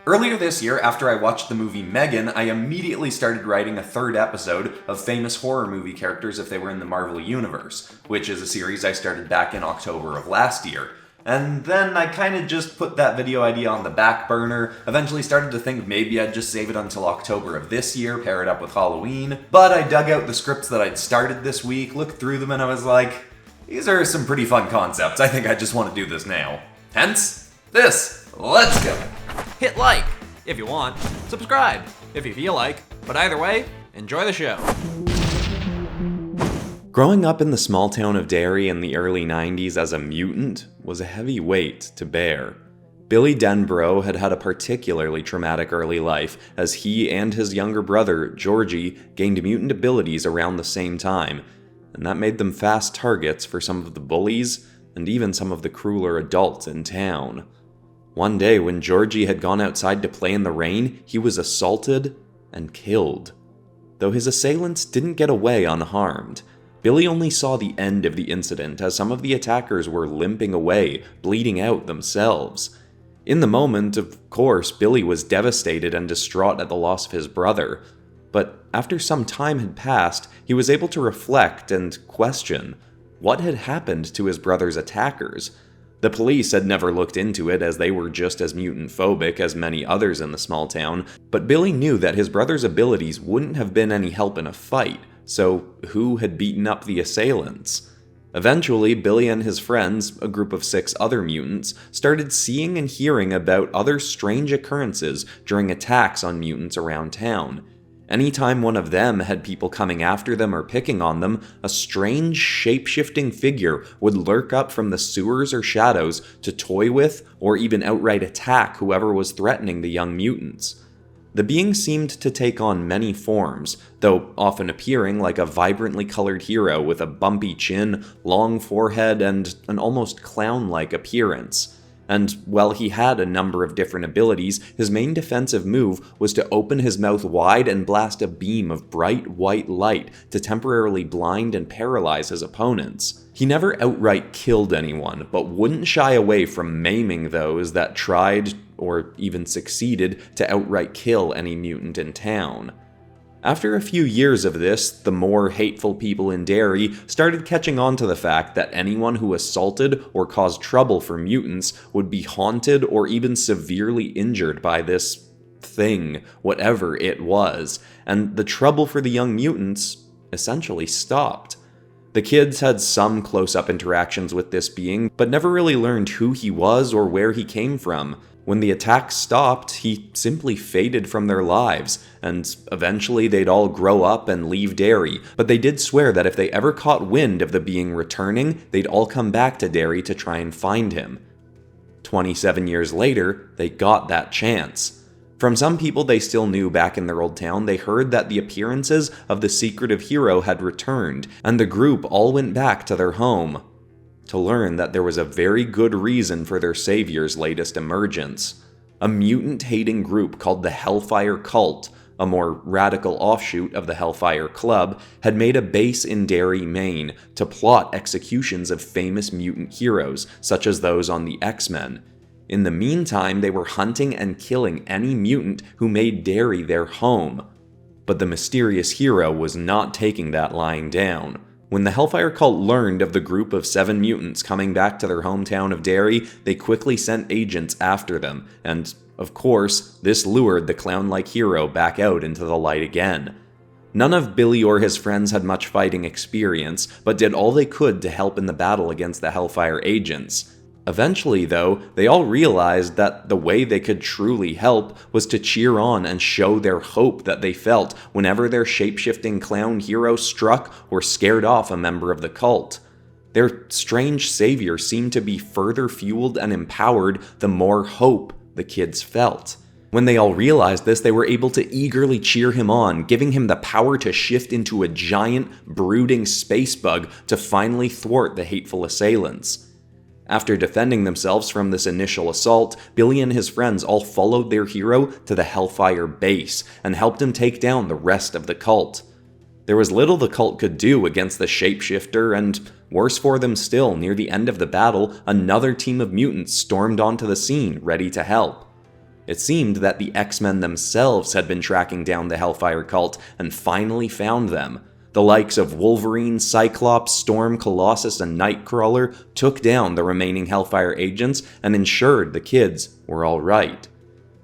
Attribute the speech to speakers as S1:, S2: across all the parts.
S1: Earlier this year, after I watched the movie Megan, I immediately started writing a third episode of famous horror movie characters if they were in the Marvel Universe, which is a series I started back in October of last year. And then I kind of just put that video idea on the back burner, eventually started to think maybe I'd just save it until October of this year, pair it up with Halloween, but I dug out the scripts that I'd started this week, looked through them, and I was like, these are some pretty fun concepts, I think I just want to do this now. Hence, this. Let's go!
S2: Hit like if you want, subscribe if you feel like, but either way, enjoy the show.
S3: Growing up in the small town of Derry in the early 90s as a mutant was a heavy weight to bear. Billy Denbrough had had a particularly traumatic early life, as he and his younger brother, Georgie, gained mutant abilities around the same time, and that made them fast targets for some of the bullies and even some of the crueler adults in town. One day, when Georgie had gone outside to play in the rain, he was assaulted and killed. Though his assailants didn't get away unharmed, Billy only saw the end of the incident as some of the attackers were limping away, bleeding out themselves. In the moment, of course, Billy was devastated and distraught at the loss of his brother, but after some time had passed, he was able to reflect and question what had happened to his brother's attackers. The police had never looked into it, as they were just as mutant-phobic as many others in the small town, but Billy knew that his brother's abilities wouldn't have been any help in a fight, so who had beaten up the assailants? Eventually, Billy and his friends, a group of 6 other mutants, started seeing and hearing about other strange occurrences during attacks on mutants around town. Anytime one of them had people coming after them or picking on them, a strange, shape-shifting figure would lurk up from the sewers or shadows to toy with or even outright attack whoever was threatening the young mutants. The being seemed to take on many forms, though often appearing like a vibrantly colored hero with a bumpy chin, long forehead, and an almost clown-like appearance. And while he had a number of different abilities, his main defensive move was to open his mouth wide and blast a beam of bright white light to temporarily blind and paralyze his opponents. He never outright killed anyone, but wouldn't shy away from maiming those that tried, or even succeeded, to outright kill any mutant in town. After a few years of this, the more hateful people in Derry started catching on to the fact that anyone who assaulted or caused trouble for mutants would be haunted or even severely injured by this thing, whatever it was, and the trouble for the young mutants essentially stopped. The kids had some close-up interactions with this being, but never really learned who he was or where he came from. When the attacks stopped, he simply faded from their lives, and eventually they'd all grow up and leave Derry, but they did swear that if they ever caught wind of the being returning, they'd all come back to Derry to try and find him. 27 years later, they got that chance. From some people they still knew back in their old town, they heard that the appearances of the secretive hero had returned, and the group all went back to their home, to learn that there was a very good reason for their savior's latest emergence. A mutant-hating group called the Hellfire Cult, a more radical offshoot of the Hellfire Club, had made a base in Derry, Maine, to plot executions of famous mutant heroes, such as those on the X-Men. In the meantime, they were hunting and killing any mutant who made Derry their home. But the mysterious hero was not taking that lying down. When the Hellfire Cult learned of the group of 7 mutants coming back to their hometown of Derry, they quickly sent agents after them, and, of course, this lured the clown-like hero back out into the light again. None of Billy or his friends had much fighting experience, but did all they could to help in the battle against the Hellfire agents. Eventually, though, they all realized that the way they could truly help was to cheer on and show their hope that they felt whenever their shape-shifting clown hero struck or scared off a member of the cult. Their strange savior seemed to be further fueled and empowered the more hope the kids felt. When they all realized this, they were able to eagerly cheer him on, giving him the power to shift into a giant, brooding space bug to finally thwart the hateful assailants. After defending themselves from this initial assault, Billy and his friends all followed their hero to the Hellfire base and helped him take down the rest of the cult. There was little the cult could do against the shapeshifter, and worse for them still, near the end of the battle, another team of mutants stormed onto the scene, ready to help. It seemed that the X-Men themselves had been tracking down the Hellfire cult and finally found them. The likes of Wolverine, Cyclops, Storm, Colossus, and Nightcrawler took down the remaining Hellfire agents and ensured the kids were alright.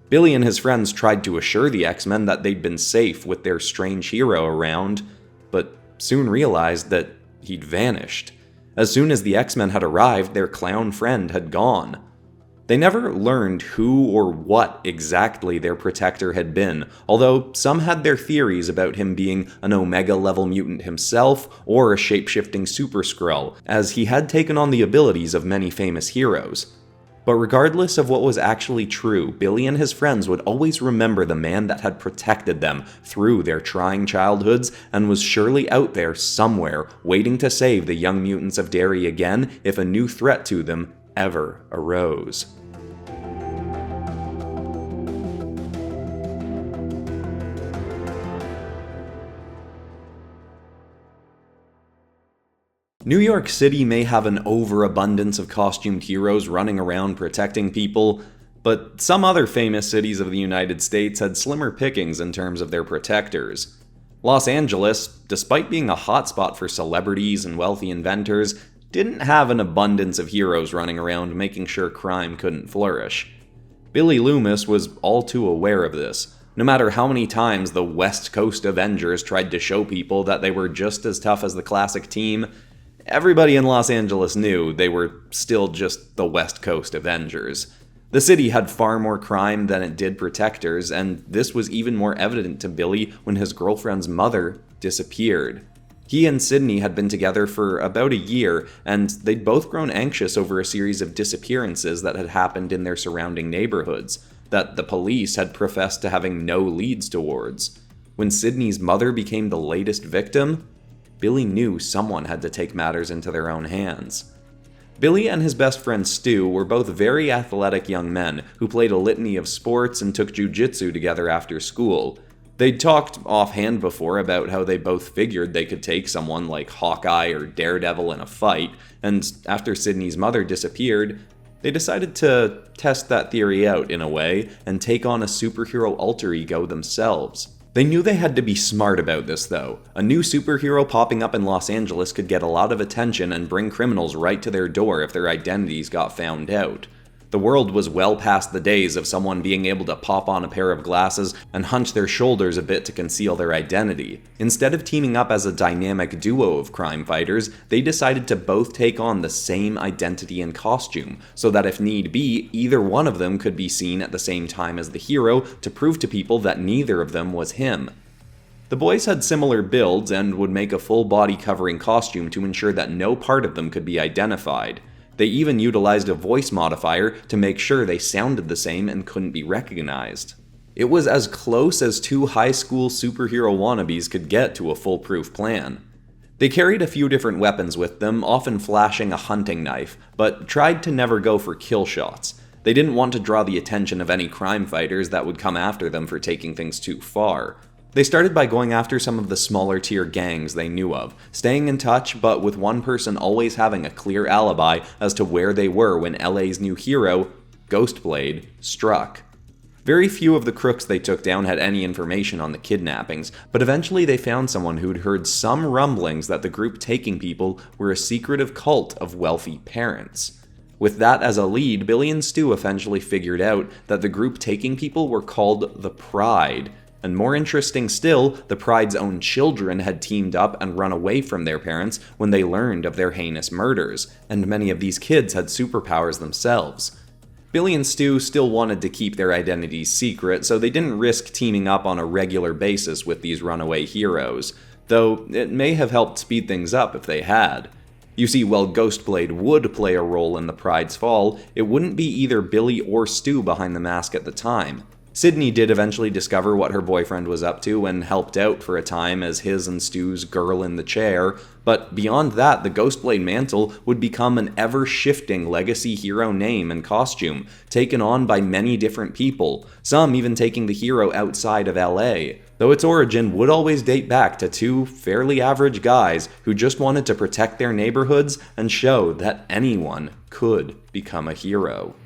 S3: Billy and his friends tried to assure the X-Men that they'd been safe with their strange hero around, but soon realized that he'd vanished. As soon as the X-Men had arrived, their clown friend had gone. They never learned who or what exactly their protector had been, although some had their theories about him being an Omega Level Mutant himself or a shape-shifting Super Skrull, as he had taken on the abilities of many famous heroes. But regardless of what was actually true, Billy and his friends would always remember the man that had protected them through their trying childhoods and was surely out there somewhere waiting to save the young mutants of Derry again if a new threat to them ever arose. New York City may have an overabundance of costumed heroes running around protecting people, but some other famous cities of the United States had slimmer pickings in terms of their protectors. Los Angeles, despite being a hotspot for celebrities and wealthy inventors, didn't have an abundance of heroes running around making sure crime couldn't flourish. Billy Loomis was all too aware of this. No matter how many times the West Coast Avengers tried to show people that they were just as tough as the classic team, everybody in Los Angeles knew they were still just the West Coast Avengers. The city had far more crime than it did protectors, and this was even more evident to Billy when his girlfriend's mother disappeared. He and Sydney had been together for about a year, and they'd both grown anxious over a series of disappearances that had happened in their surrounding neighborhoods, that the police had professed to having no leads towards. When Sydney's mother became the latest victim, Billy knew someone had to take matters into their own hands. Billy and his best friend Stu were both very athletic young men who played a litany of sports and took jujitsu together after school. They'd talked offhand before about how they both figured they could take someone like Hawkeye or Daredevil in a fight, and after Sydney's mother disappeared, they decided to test that theory out in a way and take on a superhero alter ego themselves. They knew they had to be smart about this, though. A new superhero popping up in Los Angeles could get a lot of attention and bring criminals right to their door if their identities got found out. The world was well past the days of someone being able to pop on a pair of glasses and hunch their shoulders a bit to conceal their identity. Instead of teaming up as a dynamic duo of crime fighters, they decided to both take on the same identity and costume, so that if need be, either one of them could be seen at the same time as the hero to prove to people that neither of them was him. The boys had similar builds and would make a full body covering costume to ensure that no part of them could be identified. They even utilized a voice modifier to make sure they sounded the same and couldn't be recognized. It was as close as two high school superhero wannabes could get to a foolproof plan. They carried a few different weapons with them, often flashing a hunting knife, but tried to never go for kill shots. They didn't want to draw the attention of any crime fighters that would come after them for taking things too far. They started by going after some of the smaller tier gangs they knew of, staying in touch but with one person always having a clear alibi as to where they were when LA's new hero, Ghostblade, struck. Very few of the crooks they took down had any information on the kidnappings, but eventually they found someone who'd heard some rumblings that the group taking people were a secretive cult of wealthy parents. With that as a lead, Billy and Stu eventually figured out that the group taking people were called the Pride. And more interesting still, the Pride's own children had teamed up and run away from their parents when they learned of their heinous murders, and many of these kids had superpowers themselves. Billy and Stu still wanted to keep their identities secret, so they didn't risk teaming up on a regular basis with these runaway heroes, though it may have helped speed things up if they had. You see, while Ghostblade would play a role in the Pride's fall, it wouldn't be either Billy or Stu behind the mask at the time. Sydney did eventually discover what her boyfriend was up to and helped out for a time as his and Stu's girl in the chair, but beyond that, the Ghostblade mantle would become an ever-shifting legacy hero name and costume, taken on by many different people, some even taking the hero outside of LA, though its origin would always date back to two fairly average guys who just wanted to protect their neighborhoods and show that anyone could become a hero.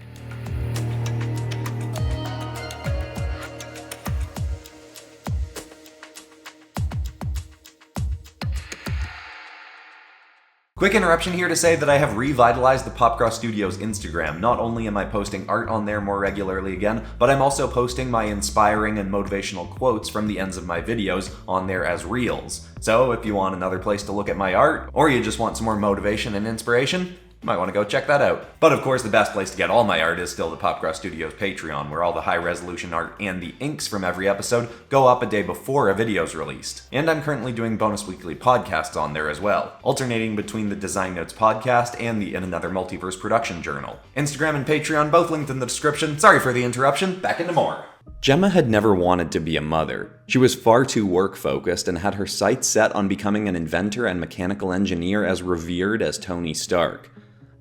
S1: Quick interruption here to say that I have revitalized the PopCross Studios Instagram. Not only am I posting art on there more regularly again, but I'm also posting my inspiring and motivational quotes from the ends of my videos on there as reels. So if you want another place to look at my art, or you just want some more motivation and inspiration, you might want to go check that out. But of course, the best place to get all my art is still the PopCross Studios Patreon, where all the high-resolution art and the inks from every episode go up a day before a video's released. And I'm currently doing bonus weekly podcasts on there as well, alternating between the Design Notes podcast and the In Another Multiverse production journal. Instagram and Patreon both linked in the description. Sorry for the interruption, back into more.
S3: Gemma had never wanted to be a mother. She was far too work-focused and had her sights set on becoming an inventor and mechanical engineer as revered as Tony Stark.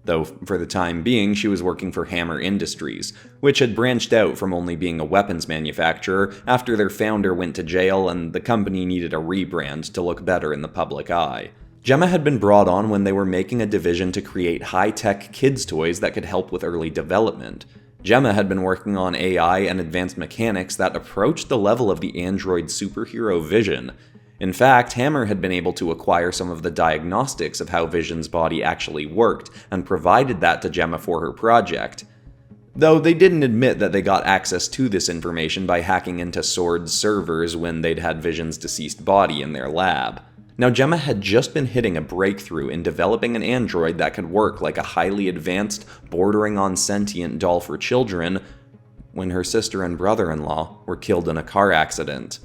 S3: Though for the time being, she was working for Hammer Industries, which had branched out from only being a weapons manufacturer after their founder went to jail and the company needed a rebrand to look better in the public eye. Gemma had been brought on when they were making a division to create high-tech kids' toys that could help with early development. Gemma had been working on AI and advanced mechanics that approached the level of the android superhero Vision. In fact, Hammer had been able to acquire some of the diagnostics of how Vision's body actually worked, and provided that to Gemma for her project. Though they didn't admit that they got access to this information by hacking into S.W.O.R.D's servers when they'd had Vision's deceased body in their lab. Now, Gemma had just been hitting a breakthrough in developing an android that could work like a highly advanced, bordering on sentient doll for children, when her sister and brother-in-law were killed in a car accident.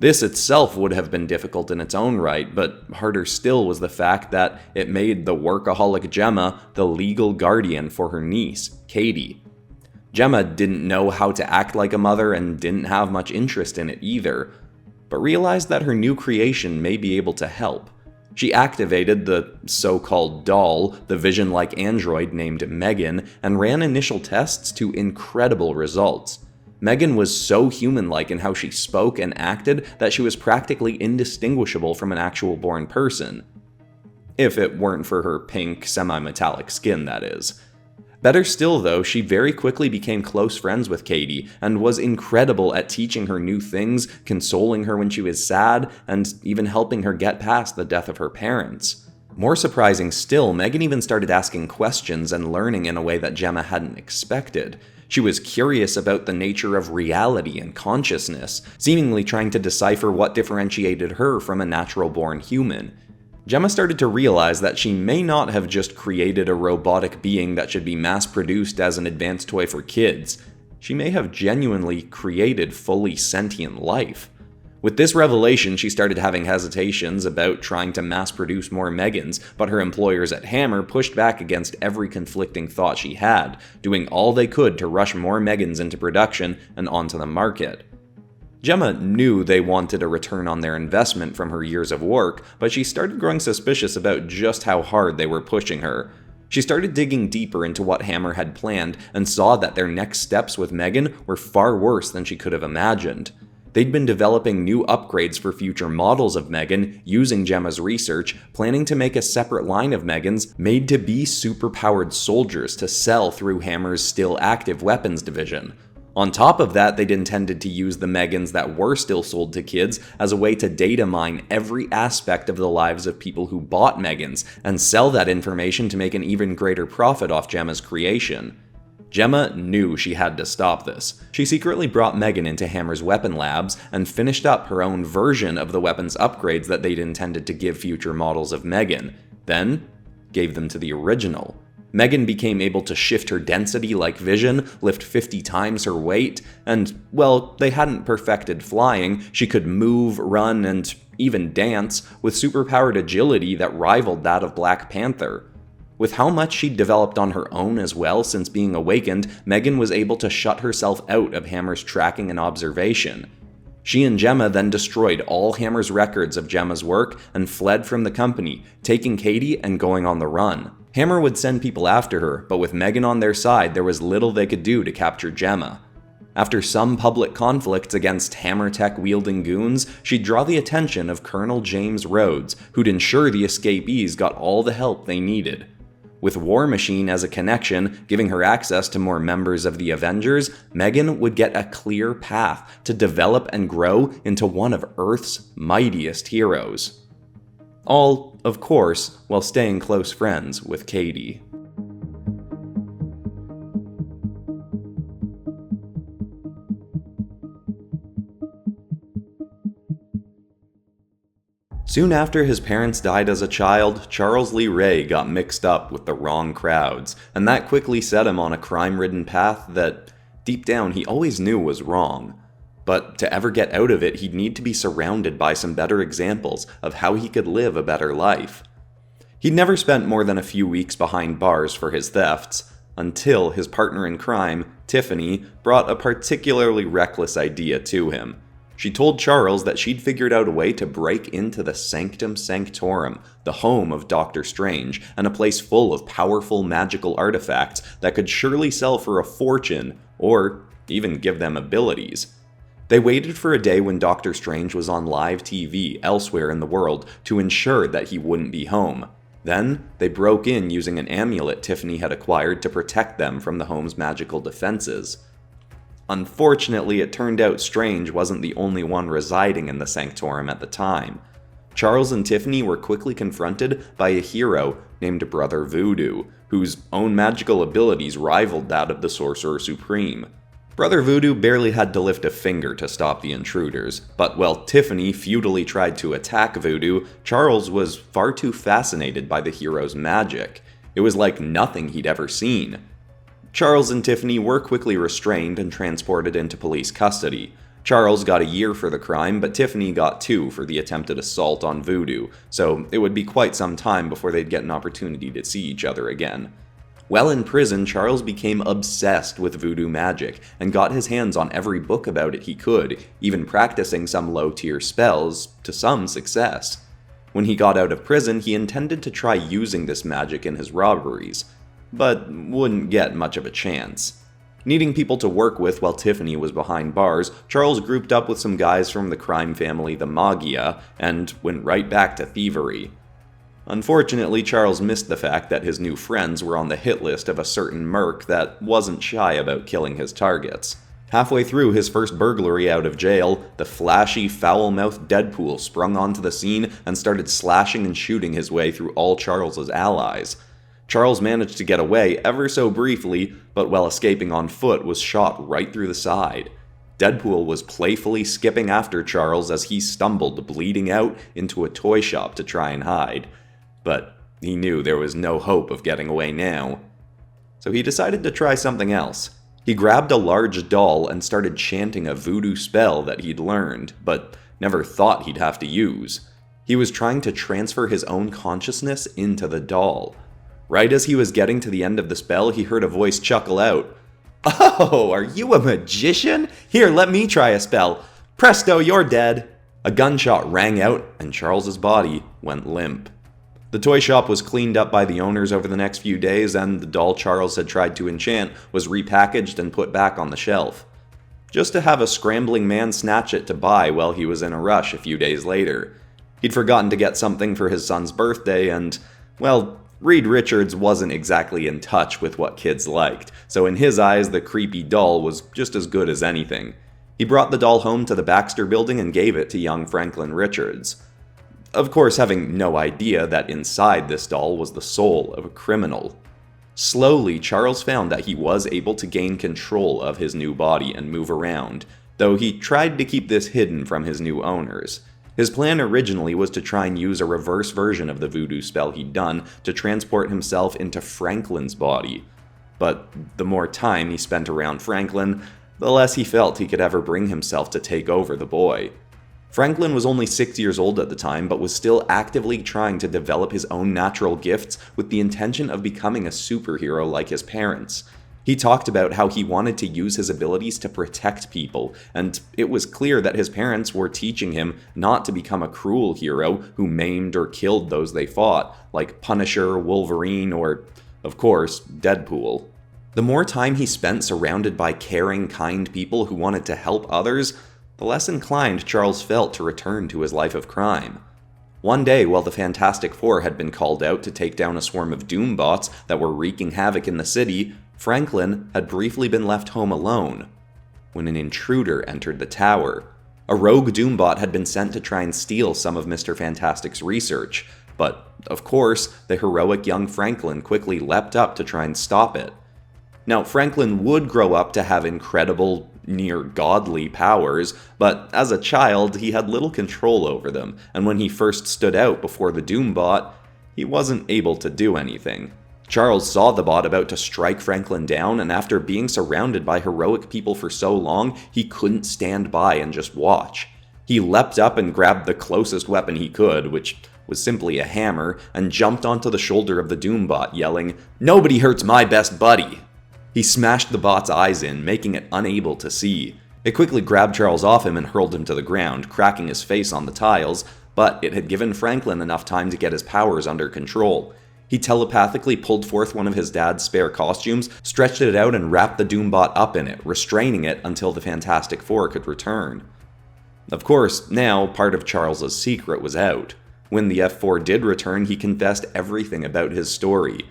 S3: This itself would have been difficult in its own right, but harder still was the fact that it made the workaholic Gemma the legal guardian for her niece, Katie. Gemma didn't know how to act like a mother and didn't have much interest in it either, but realized that her new creation may be able to help. She activated the so-called doll, the Vision-like android named Megan, and ran initial tests to incredible results. Megan was so human-like in how she spoke and acted that she was practically indistinguishable from an actual born person. If it weren't for her pink, semi-metallic skin, that is. Better still, though, she very quickly became close friends with Katie, and was incredible at teaching her new things, consoling her when she was sad, and even helping her get past the death of her parents. More surprising still, Megan even started asking questions and learning in a way that Gemma hadn't expected. She was curious about the nature of reality and consciousness, seemingly trying to decipher what differentiated her from a natural-born human. Gemma started to realize that she may not have just created a robotic being that should be mass-produced as an advanced toy for kids. She may have genuinely created fully sentient life. With this revelation, she started having hesitations about trying to mass-produce more Megans, but her employers at Hammer pushed back against every conflicting thought she had, doing all they could to rush more Megans into production and onto the market. Gemma knew they wanted a return on their investment from her years of work, but she started growing suspicious about just how hard they were pushing her. She started digging deeper into what Hammer had planned and saw that their next steps with Megan were far worse than she could have imagined. They'd been developing new upgrades for future models of Megan, using Gemma's research, planning to make a separate line of Megans made to be super-powered soldiers to sell through Hammer's still active weapons division. On top of that, they'd intended to use the Megans that were still sold to kids as a way to data mine every aspect of the lives of people who bought Megans, and sell that information to make an even greater profit off Gemma's creation. Gemma knew she had to stop this. She secretly brought Megan into Hammer's weapon labs and finished up her own version of the weapons upgrades that they'd intended to give future models of Megan, then gave them to the original. Megan became able to shift her density like Vision, lift 50 times her weight, and, well, they hadn't perfected flying. She could move, run, and even dance, with superpowered agility that rivaled that of Black Panther. With how much she'd developed on her own as well since being awakened, Megan was able to shut herself out of Hammer's tracking and observation. She and Gemma then destroyed all Hammer's records of Gemma's work and fled from the company, taking Katie and going on the run. Hammer would send people after her, but with Megan on their side, there was little they could do to capture Gemma. After some public conflicts against Hammer tech-wielding goons, she'd draw the attention of Colonel James Rhodes, who'd ensure the escapees got all the help they needed. With War Machine as a connection, giving her access to more members of the Avengers, Megan would get a clear path to develop and grow into one of Earth's mightiest heroes. All, of course, while staying close friends with Katie. Soon after his parents died as a child, Charles Lee Ray got mixed up with the wrong crowds, and that quickly set him on a crime-ridden path that, deep down, he always knew was wrong. But to ever get out of it, he'd need to be surrounded by some better examples of how he could live a better life. He'd never spent more than a few weeks behind bars for his thefts, until his partner in crime, Tiffany, brought a particularly reckless idea to him. She told Charles that she'd figured out a way to break into the Sanctum Sanctorum, the home of Doctor Strange, and a place full of powerful magical artifacts that could surely sell for a fortune, or even give them abilities. They waited for a day when Doctor Strange was on live TV elsewhere in the world to ensure that he wouldn't be home. Then, they broke in using an amulet Tiffany had acquired to protect them from the home's magical defenses. Unfortunately, it turned out Strange wasn't the only one residing in the Sanctorum at the time. Charles and Tiffany were quickly confronted by a hero named Brother Voodoo, whose own magical abilities rivaled that of the Sorcerer Supreme. Brother Voodoo barely had to lift a finger to stop the intruders, but while Tiffany futilely tried to attack Voodoo, Charles was far too fascinated by the hero's magic. It was like nothing he'd ever seen. Charles and Tiffany were quickly restrained and transported into police custody. Charles got a year for the crime, but Tiffany got 2 for the attempted assault on Voodoo, so it would be quite some time before they'd get an opportunity to see each other again. While in prison, Charles became obsessed with voodoo magic and got his hands on every book about it he could, even practicing some low-tier spells, to some success. When he got out of prison, he intended to try using this magic in his robberies, but wouldn't get much of a chance. Needing people to work with while Tiffany was behind bars, Charles grouped up with some guys from the crime family, the Magia, and went right back to thievery. Unfortunately, Charles missed the fact that his new friends were on the hit list of a certain merc that wasn't shy about killing his targets. Halfway through his first burglary out of jail, the flashy, foul-mouthed Deadpool sprung onto the scene and started slashing and shooting his way through all Charles's allies. Charles managed to get away ever so briefly, but while escaping on foot was shot right through the side. Deadpool was playfully skipping after Charles as he stumbled, bleeding out, into a toy shop to try and hide. But he knew there was no hope of getting away now. So he decided to try something else. He grabbed a large doll and started chanting a voodoo spell that he'd learned, but never thought he'd have to use. He was trying to transfer his own consciousness into the doll. Right as he was getting to the end of the spell, he heard a voice chuckle out. "Oh, are you a magician? Here, let me try a spell. Presto, you're dead." A gunshot rang out, and Charles's body went limp. The toy shop was cleaned up by the owners over the next few days, and the doll Charles had tried to enchant was repackaged and put back on the shelf, just to have a scrambling man snatch it to buy while he was in a rush a few days later. He'd forgotten to get something for his son's birthday, and, well, Reed Richards wasn't exactly in touch with what kids liked, so in his eyes the creepy doll was just as good as anything. He brought the doll home to the Baxter Building and gave it to young Franklin Richards. Of course, having no idea that inside this doll was the soul of a criminal. Slowly, Charles found that he was able to gain control of his new body and move around, though he tried to keep this hidden from his new owners. His plan originally was to try and use a reverse version of the voodoo spell he'd done to transport himself into Franklin's body. But the more time he spent around Franklin, the less he felt he could ever bring himself to take over the boy. Franklin was only 6 years old at the time, but was still actively trying to develop his own natural gifts with the intention of becoming a superhero like his parents. He talked about how he wanted to use his abilities to protect people, and it was clear that his parents were teaching him not to become a cruel hero who maimed or killed those they fought, like Punisher, Wolverine, or, of course, Deadpool. The more time he spent surrounded by caring, kind people who wanted to help others, the less inclined Charles felt to return to his life of crime. One day, while the Fantastic Four had been called out to take down a swarm of Doombots that were wreaking havoc in the city, Franklin had briefly been left home alone when an intruder entered the tower. A rogue Doombot had been sent to try and steal some of Mr. Fantastic's research. but of course, the heroic young Franklin quickly leapt up to try and stop it. Now, Franklin would grow up to have incredible, near godly powers, but as a child, he had little control over them, and when he first stood out before the Doombot, he wasn't able to do anything. Charles saw the bot about to strike Franklin down, and after being surrounded by heroic people for so long, he couldn't stand by and just watch. He leapt up and grabbed the closest weapon he could, which was simply a hammer, and jumped onto the shoulder of the Doombot, yelling, "Nobody hurts my best buddy!" He smashed the bot's eyes in, making it unable to see. It quickly grabbed Charles off him and hurled him to the ground, cracking his face on the tiles, but it had given Franklin enough time to get his powers under control. He telepathically pulled forth one of his dad's spare costumes, stretched it out and wrapped the Doombot up in it, restraining it until the Fantastic Four could return. Of course, now part of Charles's secret was out. When the F4 did return, he confessed everything about his story.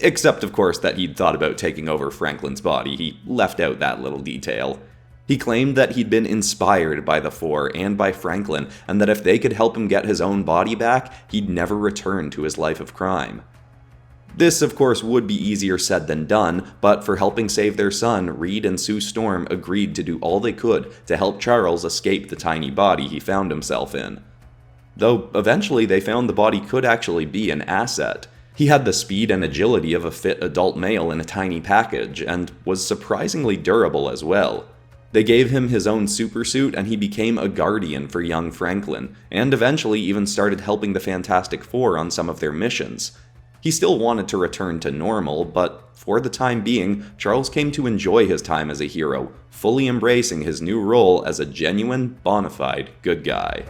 S3: Except, of course, that he'd thought about taking over Franklin's body. He left out that little detail. He claimed that he'd been inspired by the Four and by Franklin, and that if they could help him get his own body back, he'd never return to his life of crime. This, of course, would be easier said than done, but for helping save their son, Reed and Sue Storm agreed to do all they could to help Charles escape the tiny body he found himself in. Though eventually they found the body could actually be an asset. He had the speed and agility of a fit adult male in a tiny package, and was surprisingly durable as well. They gave him his own supersuit, and he became a guardian for young Franklin, and eventually even started helping the Fantastic Four on some of their missions. He still wanted to return to normal, but for the time being, Charles came to enjoy his time as a hero, fully embracing his new role as a genuine, bona fide good guy.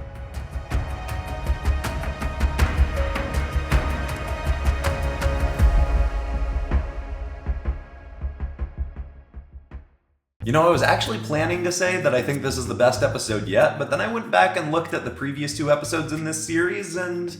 S1: You know, I was actually planning to say that I think this is the best episode yet, but then I went back and looked at the previous 2 episodes in this series, and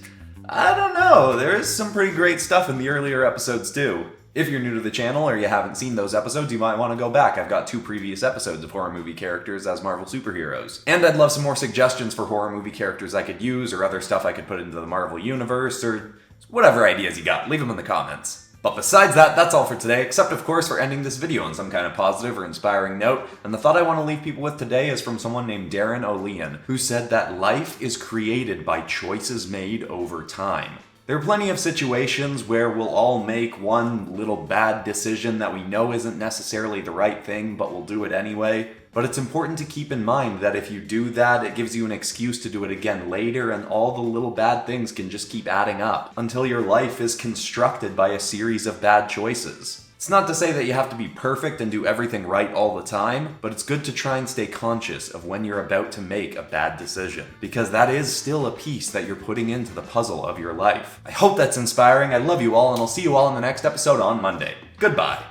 S1: I don't know, there is some pretty great stuff in the earlier episodes too. If you're new to the channel or you haven't seen those episodes, you might want to go back. I've got 2 previous episodes of horror movie characters as Marvel superheroes. And I'd love some more suggestions for horror movie characters I could use, or other stuff I could put into the Marvel universe, or whatever ideas you got. Leave them in the comments. But besides that, that's all for today, except of course for ending this video on some kind of positive or inspiring note. And the thought I want to leave people with today is from someone named Darren O'Lean, who said that life is created by choices made over time. There are plenty of situations where we'll all make one little bad decision that we know isn't necessarily the right thing, but we'll do it anyway. But it's important to keep in mind that if you do that, it gives you an excuse to do it again later, and all the little bad things can just keep adding up until your life is constructed by a series of bad choices. It's not to say that you have to be perfect and do everything right all the time, but it's good to try and stay conscious of when you're about to make a bad decision, because that is still a piece that you're putting into the puzzle of your life. I hope that's inspiring. I love you all, and I'll see you all in the next episode on Monday. Goodbye.